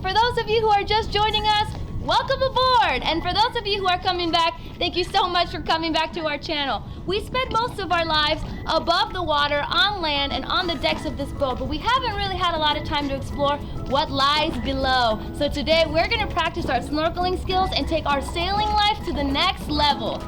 for those of you who are just joining us, welcome aboard! And for those of you who are coming back, thank you so much for coming back to our channel. We spend most of our lives above the water, on land, and on the decks of this boat, but we haven't really had a lot of time to explore what lies below. So today we're gonna practice our snorkeling skills and take our sailing life to the next level.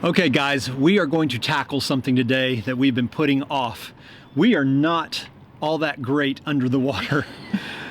Okay guys, we are going to tackle something today that we've been putting off. We are not all that great under the water.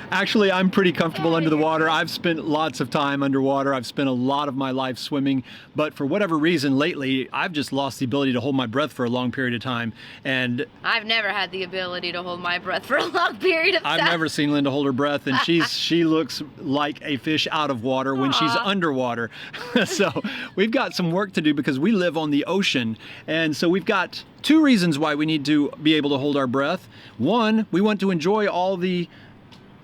Actually, I'm pretty comfortable under the water. I've spent lots of time underwater. I've spent a lot of my life swimming, but for whatever reason lately, I've just lost the ability to hold my breath for a long period of time. And I've never had the ability to hold my breath for a long period of time. I've never seen Linda hold her breath, and she looks like a fish out of water when she's underwater. So we've got some work to do because we live on the ocean, and so we've got two reasons why we need to be able to hold our breath. One, we want to enjoy all the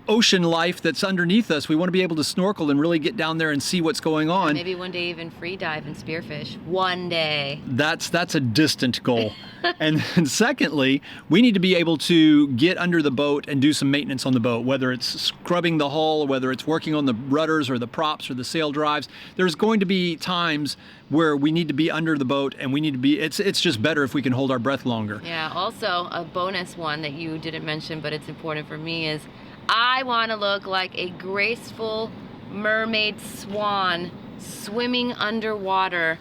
ocean life that's underneath us. We want to be able to snorkel and really get down there and see what's going on. Maybe one day even free dive and spearfish. One day. That's a distant goal. And then secondly, we need to be able to get under the boat and do some maintenance on the boat, whether it's scrubbing the hull, whether it's working on the rudders or the props or the sail drives. There's going to be times where we need to be under the boat, and we need to be, it's just better if we can hold our breath longer. Yeah, also a bonus one that you didn't mention, but it's important for me, is I want to look like a graceful mermaid swan swimming underwater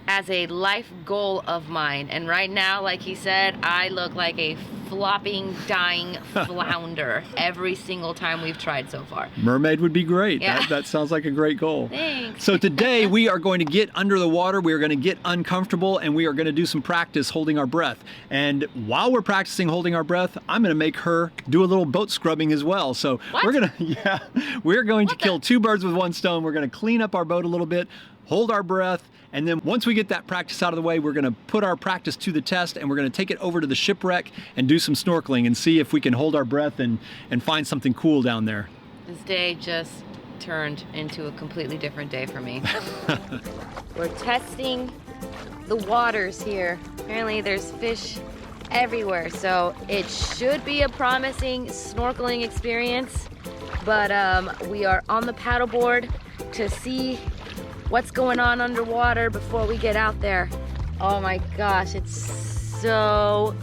as a life goal of mine. And right now, like he said, I look like a flopping, dying flounder every single time we've tried so far. Mermaid would be great. Yeah. That sounds like a great goal. Thanks. So today we are going to get under the water, we are going to get uncomfortable, and we are going to do some practice holding our breath. And while we're practicing holding our breath, I'm going to make her do a little boat scrubbing as well. So we're going to kill two birds with one stone. We're going to clean up our boat a little bit, hold our breath, and then once we get that practice out of the way, we're going to put our practice to the test, and we're going to take it over to the shipwreck and do some snorkeling and see if we can hold our breath and find something cool down there. This day just turned into a completely different day for me. We're testing the waters here. Apparently there's fish everywhere, so it should be a promising snorkeling experience. But we are on the paddleboard to see what's going on underwater before we get out there. Oh my gosh, it's so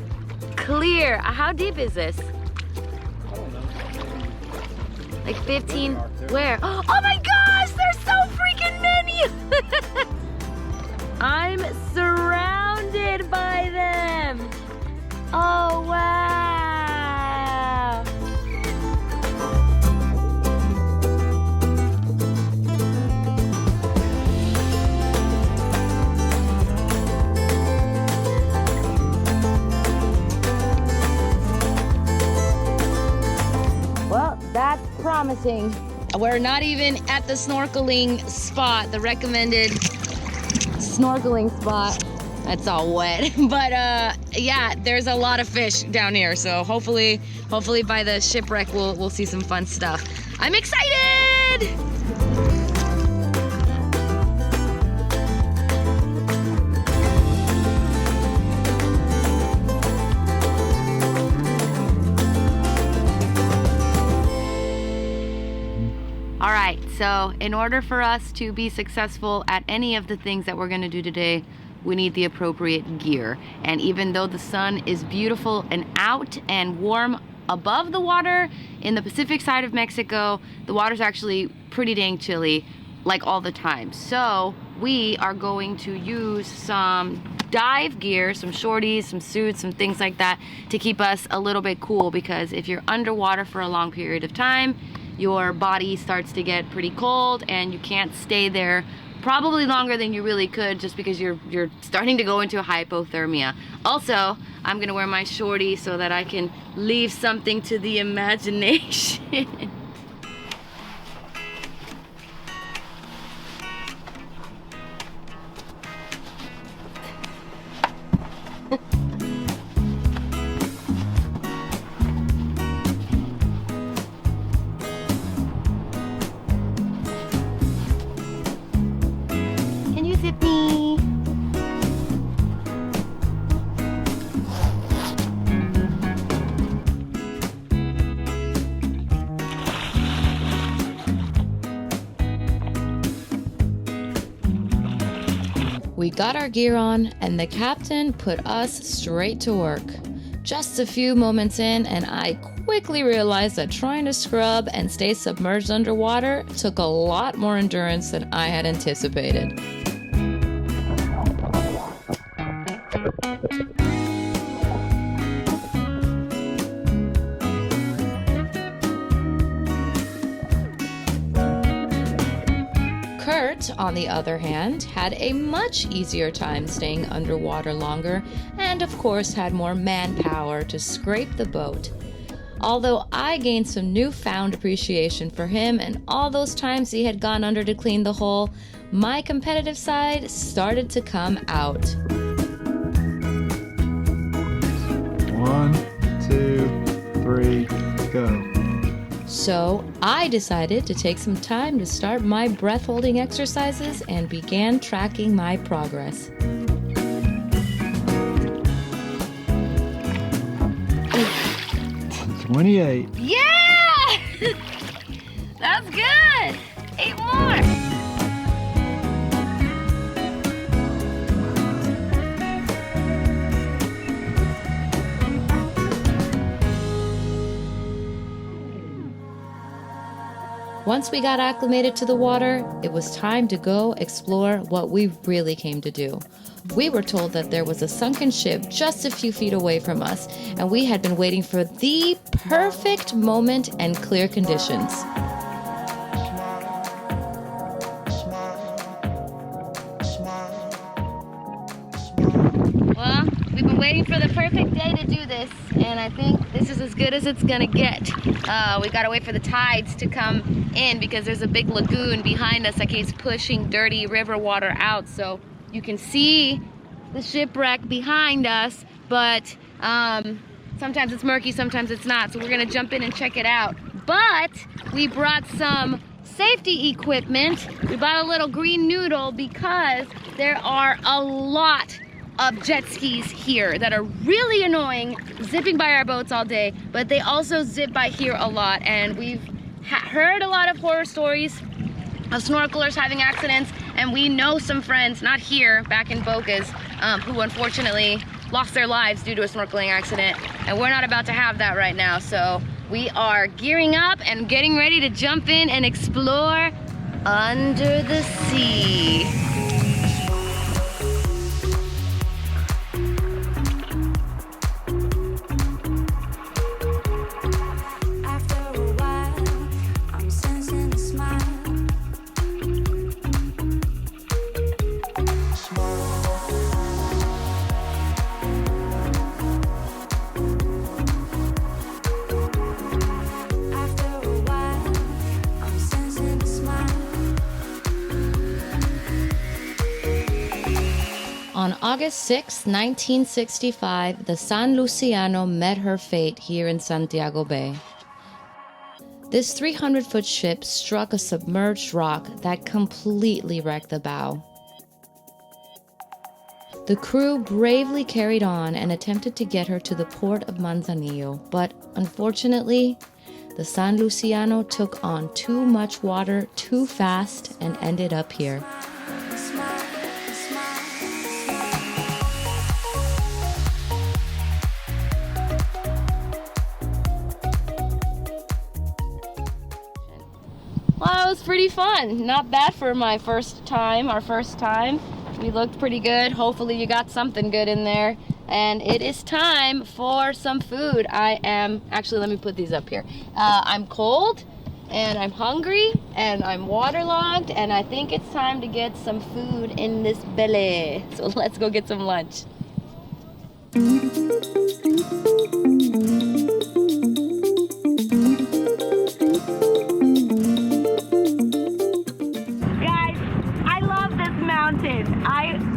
clear. How deep is this? I don't know. Like 15? Where? Oh my gosh, there's so freaking many! I'm surrounded by them. Oh wow. Well, that's promising. We're not even at the snorkeling spot, the recommended snorkeling spot. That's all wet. But yeah, there's a lot of fish down here. So hopefully by the shipwreck we'll see some fun stuff. I'm excited! All right, so in order for us to be successful at any of the things that we're gonna do today, we need the appropriate gear. And even though the sun is beautiful and out and warm above the water, in the Pacific side of Mexico, the water's actually pretty dang chilly, like all the time. So we are going to use some dive gear, some shorties, some suits, some things like that to keep us a little bit cool, because if you're underwater for a long period of time, your body starts to get pretty cold and you can't stay there probably longer than you really could, just because you're starting to go into hypothermia. Also, I'm gonna wear my shorty so that I can leave something to the imagination. We got our gear on and the captain put us straight to work. Just a few moments in and I quickly realized that trying to scrub and stay submerged underwater took a lot more endurance than I had anticipated. Kurt, on the other hand, had a much easier time staying underwater longer and of course had more manpower to scrape the boat. Although I gained some newfound appreciation for him and all those times he had gone under to clean the hull, my competitive side started to come out. 1, 2, 3, go. So I decided to take some time to start my breath holding exercises and began tracking my progress. Oh. 28. Yeah! That's good! 8 more! Once we got acclimated to the water, it was time to go explore what we really came to do. We were told that there was a sunken ship just a few feet away from us, and we had been waiting for the perfect moment and clear conditions. Well, we've been waiting for the perfect day to do this, and I think this is as good as it's gonna get. We gotta wait for the tides to come in because there's a big lagoon behind us that keeps pushing dirty river water out, so you can see the shipwreck behind us, but sometimes it's murky, sometimes it's not, so we're gonna jump in and check it out. But we brought some safety equipment. We bought a little green noodle because there are a lot of jet skis here that are really annoying, zipping by our boats all day, but they also zip by here a lot, and we've heard a lot of horror stories of snorkelers having accidents, and we know some friends, not here, back in Bocas, who unfortunately lost their lives due to a snorkeling accident, and we're not about to have that right now, so we are gearing up and getting ready to jump in and explore under the sea. On August 6, 1965, the San Luciano met her fate here in Santiago Bay. This 300-foot ship struck a submerged rock that completely wrecked the bow. The crew bravely carried on and attempted to get her to the port of Manzanillo, but unfortunately, the San Luciano took on too much water too fast and ended up here. Well, it was pretty fun. Not bad for my first time, our first time. We looked pretty good. Hopefully you got something good in there. And it is time for some food. Actually, let me put these up here. I'm cold, and I'm hungry, and I'm waterlogged, and I think it's time to get some food in this belly. So let's go get some lunch.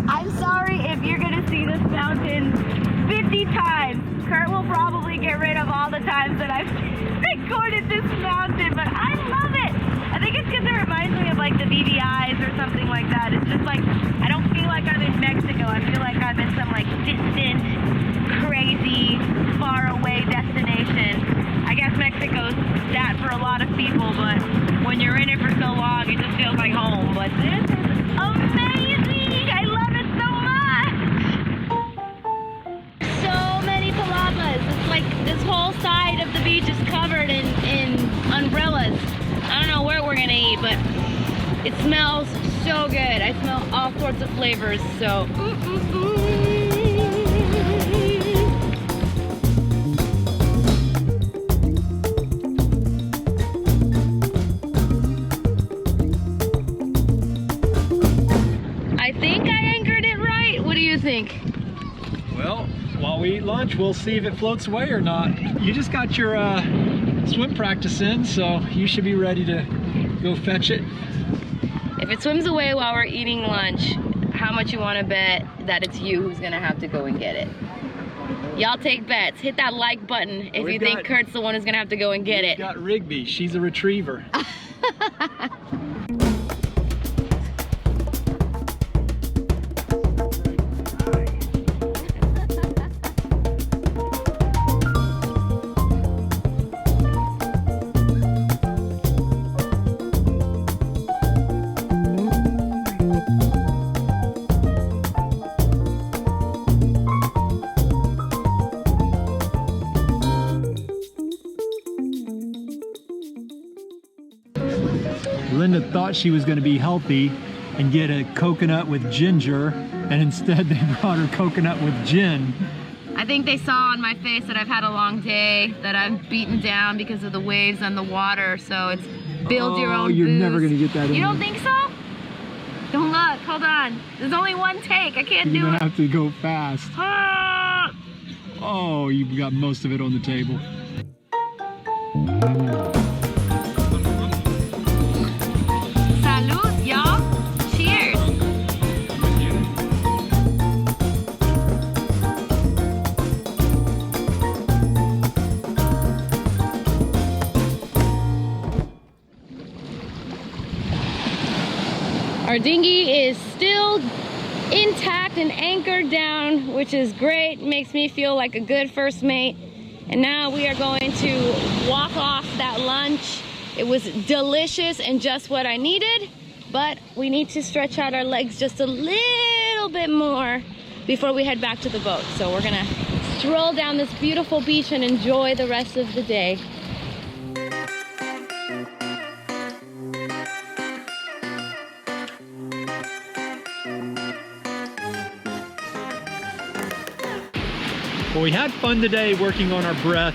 I'm sorry if you're gonna see this mountain 50 times. Kurt will probably get rid of all the times that I've recorded this mountain, but I love it. I think it's because it reminds me of like the BVIs or something like that. It's just like, I don't feel like I'm in Mexico. I feel like I'm in some like distant, crazy, far away destination. I guess Mexico's that for a lot of people, but when you're in it for so long, it just feels like home. But this is amazing. I love it but it smells so good. I smell all sorts of flavors, so. I think I anchored it right. What do you think? Well, while we eat lunch, we'll see if it floats away or not. You just got your swim practice in, so you should be ready to go fetch it. If it swims away while we're eating lunch, how much you want to bet that it's you who's gonna have to go and get it? Y'all take bets. Hit that like button if you think Kurt's the one who's gonna have to go and get it. We've got Rigby. She's a retriever. Linda thought she was going to be healthy and get a coconut with ginger, and instead they brought her coconut with gin. I think they saw on my face that I've had a long day, that I'm beaten down because of the waves and the water, so it's build your own you're booze. Never going to get that in. You don't think so? Don't look, hold on. There's only one take, I can't do it. You're going to have to go fast. Ah! Oh, you've got most of it on the table. Salud, y'all. Cheers. Our dinghy is still intact and anchored down, which is great. Makes me feel like a good first mate. And now we are going to walk off that lunch. It was delicious and just what I needed, but we need to stretch out our legs just a little bit more before we head back to the boat. So we're gonna stroll down this beautiful beach and enjoy the rest of the day. Well, we had fun today working on our breath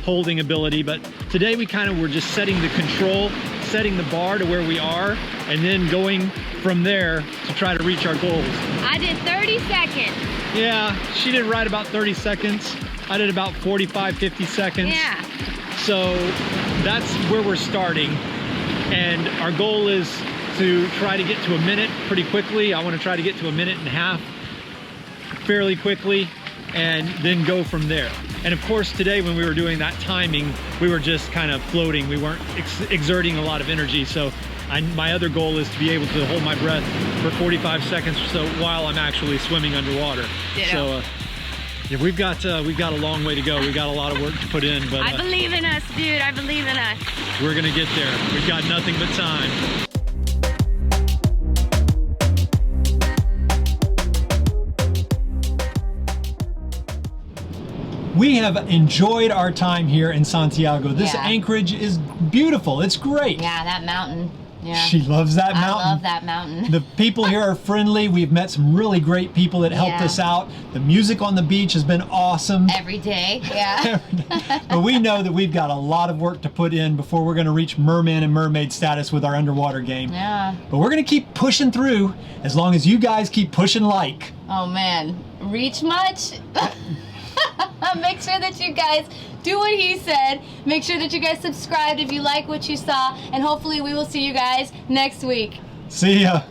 holding ability, but today we kind of were just setting the control, setting the bar to where we are, and then going from there to try to reach our goals. I did 30 seconds. Yeah, she did right about 30 seconds. I did about 45, 50 seconds. Yeah. So that's where we're starting. And our goal is to try to get to a minute pretty quickly. I want to try to get to a minute and a half fairly quickly, and then go from there. And of course, today when we were doing that timing, we were just kind of floating. We weren't exerting a lot of energy. So my other goal is to be able to hold my breath for 45 seconds or so while I'm actually swimming underwater. Ditto. So yeah, we've got a long way to go. We've got a lot of work to put in, but I believe in us, dude. I believe in us. we're gonna get there. We've got nothing but time. We have enjoyed our time here in Santiago. This anchorage is beautiful. It's great. Yeah, that mountain. Yeah. She loves that mountain. I love that mountain. The people here are friendly. We've met some really great people that helped us out. The music on the beach has been awesome. Every day, yeah. But we know that we've got a lot of work to put in before we're going to reach merman and mermaid status with our underwater game. Yeah. But we're going to keep pushing through as long as you guys keep pushing like. Oh man, reach much? Make sure that you guys do what he said. Make sure that you guys subscribed if you like what you saw, and hopefully we will see you guys next week. See ya.